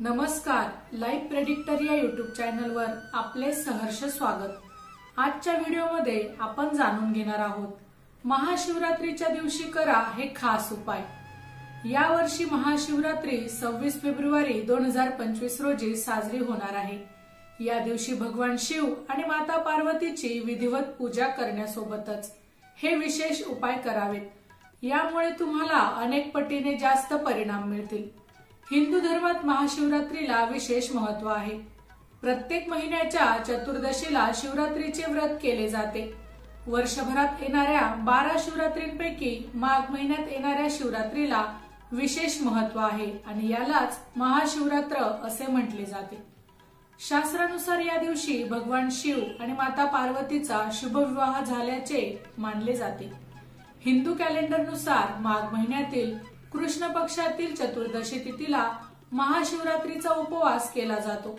नमस्कार, live predictor या YouTube चॅनलवर आपले सहर्ष स्वागत। आजच्या व्हिडिओमध्ये आपण जाणून घेणार आहोत महाशिवरात्रीच्या दिवशी करा हे खास उपाय। या वर्षी महाशिवरात्री 26 फेब्रुवारी 2025 रोजी साजरी होणार आहे। या दिवशी भगवान शिव आणि माता पार्वतीची विधिवत पूजा करण्यासोबतच हे विशेष उपाय करावेत। यामुळे तुम्हाला अनेक पटीने जास्त परिणाम मिळतील। हिंदू धर्मात महाशिवरात्रीला विशेष महत्त्व आहे। प्रत्येक महिन्याच्या चतुर्दशीला शिवरात्रीचे व्रत केले जाते। वर्षभरात येणाऱ्या 12 शिवरात्रींपैकी माघ महिन्यात येणाऱ्या शिवरात्रीला विशेष महत्त्व आहे आणि यालाच महाशिवरात्र असे म्हटले जाते। शास्त्रानुसार या दिवशी भगवान शिव आणि माता पार्वतीचा शुभ विवाह झाल्याचे मानले जाते। हिंदू कॅलेंडरनुसार माघ महिन्यातील कृष्ण पक्षातील चतुर्दशी तिथीला महाशिवरात्रीचा उपवास केला जातो।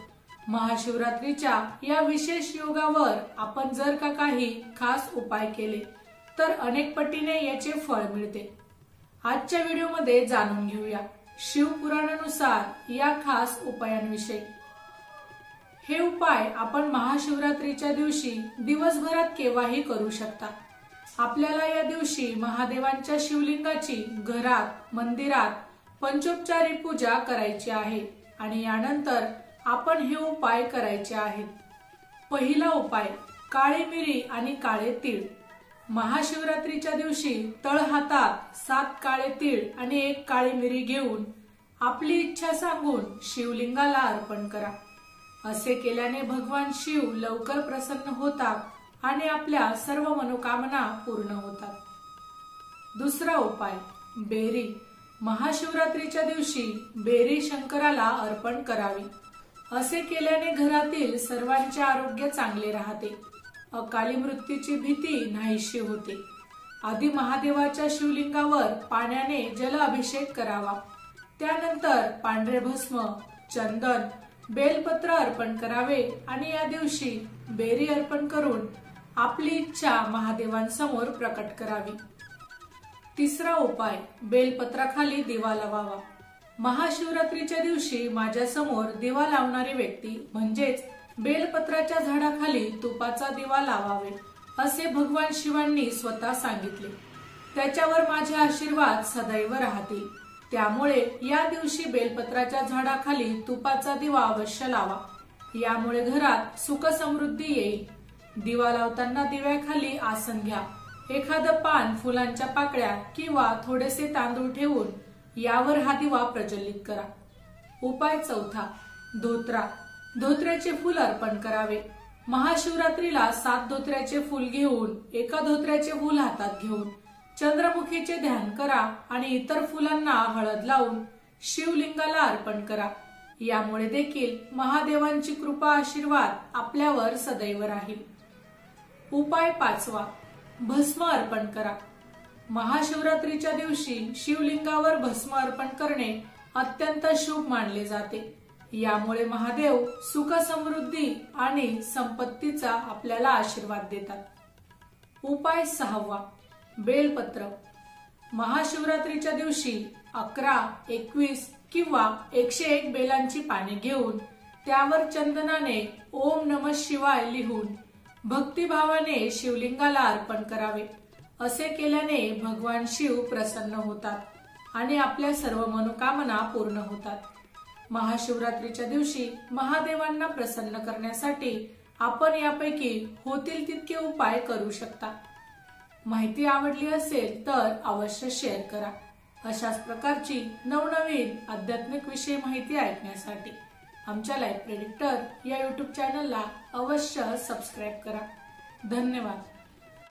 महाशिवरात्रीच्या या विशेष योगावर आपण जर का काही खास उपाय केले तर अनेक पटीने याचे फळ मिळते। आजच्या व्हिडिओमध्ये जाणून घेऊया शिवपुराणानुसार या खास उपायांविषयी। हे उपाय आपण महाशिवरात्रीच्या दिवशी दिवसभरात केव्हाही करू शकता। आपल्याला या दिवशी महादेवांच्या शिवलिंगाची घरात, मंदिरात पंचोपचारी पूजा करायची आहे आणि यानंतर आपण हे उपाय करायचे आहेत। पहिला उपाय, काळी मिरी आणि काळे तीळ। महाशिवरात्रीच्या दिवशी तळहातात 7 काळे तीळ आणि 1 काळी मिरी घेऊन आपली इच्छा सांगून शिवलिंगाला अर्पण करा। असे केल्याने भगवान शिव लवकर प्रसन्न होतात आणि आपल्या सर्व मनोकामना पूर्ण होतात। दुसरा उपाय, बेरी। महाशिवरात्रीच्या दिवशी बेरी शंकराला अर्पण करावी। असे केल्याने घरातील सर्वांचे आरोग्य चांगले राहते, अकाली मृत्यूची भीती नाहीशी होते। आधी महादेवाच्या शिवलिंगावर पाण्याने जल अभिषेक करावा। त्यानंतर पांढरे भस्म, चंदन, बेलपत्र अर्पण करावे आणि या दिवशी बेरी अर्पण करून आपली इच्छा महादेवांसमोर प्रकट करावी। तिसरा उपाय, बेलपत्राखाली दिवा लावावा। महाशिवरात्रीच्या दिवशी माझ्या समोर दिवा लावणारी व्यक्ती म्हणजेच बेलपत्राच्या झाडाखाली तुपाचा दिवा लावावे असे भगवान शिवांनी स्वतः सांगितले। त्याच्यावर माझे आशीर्वाद सदैव राहतील। त्यामुळे या दिवशी बेलपत्राच्या झाडाखाली तुपाचा दिवा अवश्य लावा। यामुळे घरात सुख समृद्धी येईल। दिवा लावताना दिव्याखाली आसन घ्या। एखादं पान, फुलांच्या पाकळ्या किंवा थोडेसे तांदूळ ठेवून यावर हा दिवा प्रज्वलित करा। उपाय चौथा, धोत्रा। धोत्र्याचे फूल अर्पण करावे। महाशिवरात्रीला 7 धोत्र्याचे फूल घेऊन एका धोत्र्याचे फूल हातात घेऊन चंद्रमुखीचे ध्यान करा आणि इतर फुलांना हळद लावून शिवलिंगाला अर्पण करा। यामुळे देखील महादेवांची कृपा आशीर्वाद आपल्यावर सदैव राहील। उपाय पाचवा, भस्म अर्पण करा। महाशिवरात्रीच्या दिवशी शिवलिंगावर भस्म अर्पण करणे अत्यंत शुभ मानले जाते। यामुळे महादेव सुख समृद्धी आणि संपत्तीचा आपल्याला आशीर्वाद देतात। उपाय सहावा, बेलपत्र। महाशिवरात्रीच्या दिवशी 11, 21 किंवा 101 बेलांची पाने घेऊन त्यावर चंदनाने ओम नमः शिवाय लिहून भक्तिभावाने शिवलिंगाला अर्पण करावे। असे केल्याने भगवान शिव प्रसन्न होतात आणि आपल्या सर्व मनोकामना पूर्ण होतात। महाशिवरात्रीच्या दिवशी महादेवांना प्रसन्न करण्यासाठी आपण यापैकी होतील तितके उपाय करू शकता। माहिती आवडली असेल तर अवश्य शेअर करा। अशाच प्रकारची नवनवीन आध्यात्मिक विषय माहिती ऐकण्यासाठी आमच्या लाईव्ह प्रेडिक्टर या युट्यूब चॅनलला अवश्य सबस्क्राईब करा। धन्यवाद।